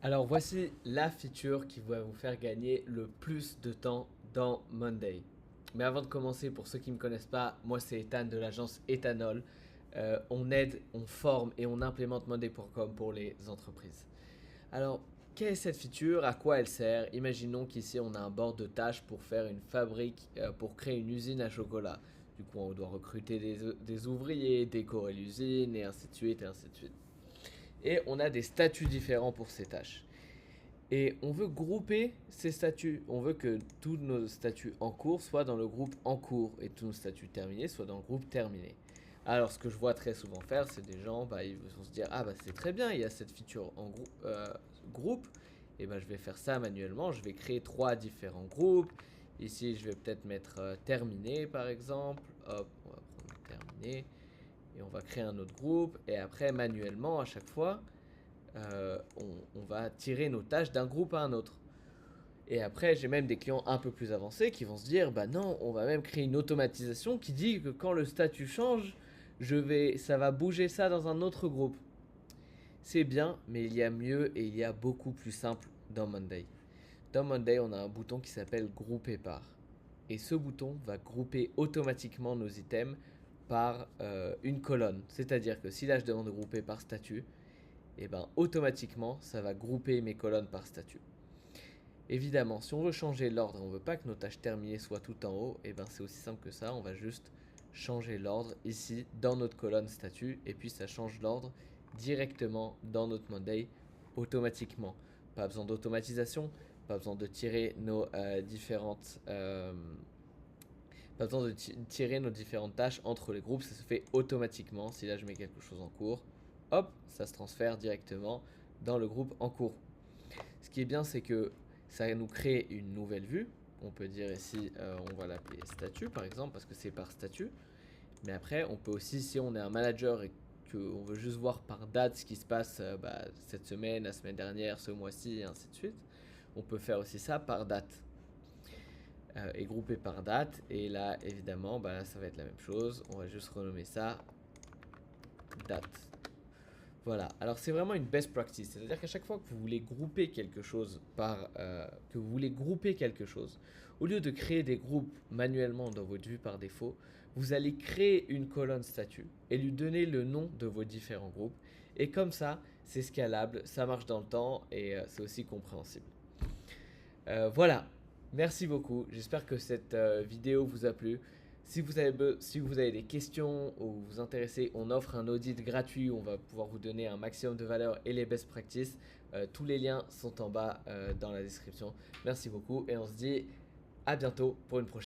Alors voici la feature qui va vous faire gagner le plus de temps dans Monday. Mais avant de commencer, pour ceux qui ne me connaissent pas, moi c'est Ethan de l'agence Ethanol. On aide, on forme et on implémente Monday.com pour les entreprises. Alors, quelle est cette feature? À quoi elle sert? Imaginons qu'ici on a un board de tâches pour faire une fabrique, pour créer une usine à chocolat. Du coup, on doit recruter des ouvriers, décorer l'usine et ainsi de suite et ainsi de suite. Et on a des statuts différents pour ces tâches. Et on veut grouper ces statuts. On veut que tous nos statuts en cours soient dans le groupe en cours et tous nos statuts terminés soient dans le groupe terminé. Alors ce que je vois très souvent faire, c'est des gens, ils vont se dire ah bah c'est très bien, il y a cette feature en groupe, et je vais faire ça manuellement. Je vais créer trois différents groupes. Ici je vais peut-être mettre terminé par exemple. Hop, on va prendre terminé et on va créer un autre groupe. Et après manuellement à chaque fois, on va tirer nos tâches d'un groupe à un autre. Et après, j'ai même des clients un peu plus avancés qui vont se dire, bah non, on va même créer une automatisation qui dit que quand le statut change, ça va bouger ça dans un autre groupe. C'est bien, mais il y a mieux et il y a beaucoup plus simple dans Monday. Dans Monday, on a un bouton qui s'appelle Grouper par. Et ce bouton va grouper automatiquement nos items par une colonne. C'est-à-dire que si là je demande de grouper par statut, et automatiquement ça va grouper mes colonnes par statut. Évidemment, si on veut changer l'ordre, on veut pas que nos tâches terminées soient tout en haut, et c'est aussi simple que ça, on va juste changer l'ordre ici dans notre colonne statut, et puis ça change l'ordre directement dans notre Monday automatiquement. Pas besoin d'automatisation, pas besoin de tirer nos pas besoin de tirer nos différentes tâches entre les groupes, ça se fait automatiquement. Si là je mets quelque chose en cours, hop, ça se transfère directement dans le groupe en cours. Ce qui est bien, c'est que ça nous crée une nouvelle vue. On peut dire ici, on va l'appeler statut par exemple, parce que c'est par statut. Mais après, on peut aussi, si on est un manager et qu'on veut juste voir par date ce qui se passe cette semaine, la semaine dernière, ce mois-ci, et ainsi de suite, on peut faire aussi ça par date. Et grouper par date. Et là, évidemment, ça va être la même chose. On va juste renommer ça date. Voilà, alors c'est vraiment une best practice, c'est-à-dire qu'à chaque fois que vous voulez grouper quelque chose au lieu de créer des groupes manuellement dans votre vue par défaut, vous allez créer une colonne statut et lui donner le nom de vos différents groupes. Et comme ça, c'est scalable, ça marche dans le temps et c'est aussi compréhensible. Voilà, merci beaucoup. J'espère que cette vidéo vous a plu. Si vous avez des questions ou vous vous intéressez, on offre un audit gratuit où on va pouvoir vous donner un maximum de valeur et les best practices. Tous les liens sont en bas dans la description. Merci beaucoup et on se dit à bientôt pour une prochaine.